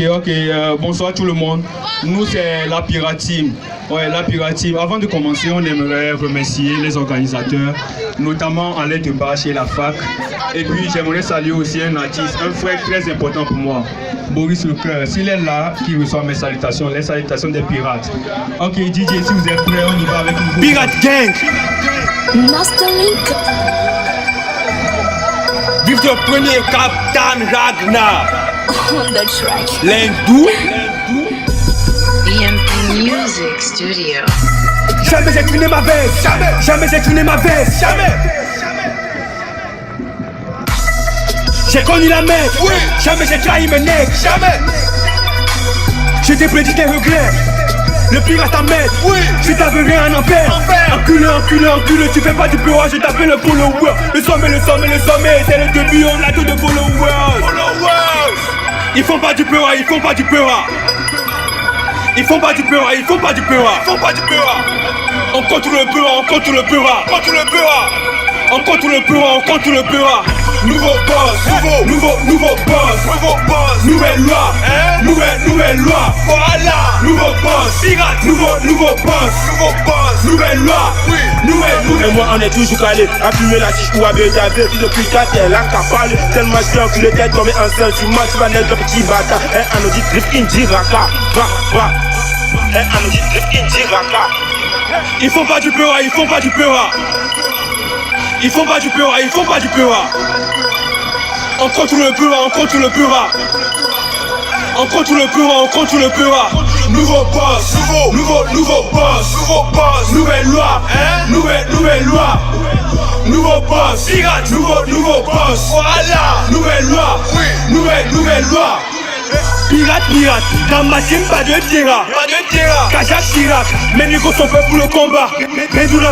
Ok, bonsoir tout le monde. Nous, c'est la Pirate Team. Ouais, la Pirate Team. Avant de commencer, on aimerait remercier les organisateurs, notamment Alain Debache et la fac. Et puis, j'aimerais saluer aussi un artiste, un frère très important pour moi, Boris Leclerc. S'il est là, qui reçoit mes salutations, les salutations des pirates. Ok, DJ, si vous êtes prêts, on y va avec une Pirate Gang. Master Link. Vive le premier Captain Ragnar. On the track. L'hindou. BMP Music Studio. Jamais j'ai tourné ma veste. Jamais j'ai tourné ma veste. J'ai connu la mer. Jamais j'ai trahi mes nègres. J'ai des prédits des regrets. Le pirate à mettre. Si t'avais rien en enfer. Enculé, tu fais pas du peur, je t'appelle le follower. Le sommet, c'est le début, on a tout de followers. Ils font pas du peur. Ils font pas du peur. On contrôle le peur. On contrôle le peur. Nouveau boss. Nouvelle loi. Voilà. Nouveau boss. Pirate. Nouveau boss. Nouvelle loi. Et moi on est toujours calé, appuyer la chiche ou à bédaver. Puis depuis 4 elle a qu'à parler. Tellement je suis enculé tête tombé enceinte. Tu match va naître le petit bâtard. Un audi drift in diraka. Un audi drift in diraka. Ils font pas du peur. On contrôle le peur. Nouveau boss. Nouvelle loi. Nouvelle loi. Nouveau boss. Pirate. Nouveau boss. Voilà. Nouvelle loi. Pirate, dans ma team pas de tira. Kajak Chirac, mes négos sont faits pour le combat. Pendura,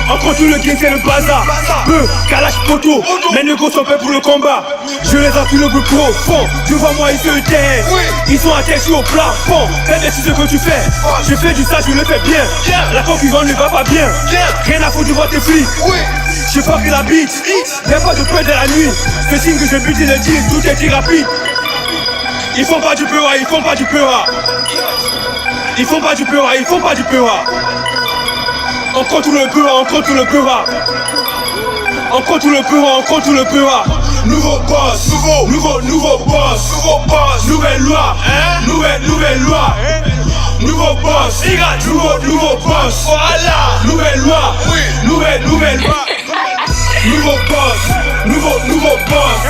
on contrôle le game, c'est le bazar. Peu, Kalash Poto, mes négos sont faits pour le combat. Je les enfile le plus profond, tu vois moi ils se taisent. Ils sont attachés au plafond, fais ce que tu fais. Je fais du ça, je le fais bien. La concurrence ne va pas bien. Rien à foutre du vote flic. Je fuck la beat, y'a pas de peur de la nuit. Ce signe que je bute le deal, tout est dit rapide. Ils font pas du peur. On contrôle le peur. Nouveau boss. Nouvelle loi. Nouvelle loi. Nouveau boss. Pirate. Nouveau boss. Voilà. Nouvelle loi. Nouvelle loi. Nouveau boss. Nouveau boss.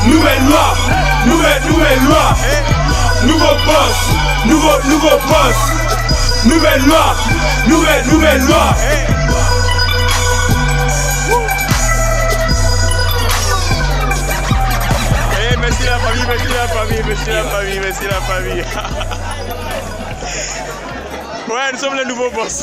Nouvelle loi. Nouvelle loi. Nouveau boss. Nouveau boss. Nouvelle loi. Nouvelle loi. Merci la famille. Ouais, nous sommes les nouveaux boss.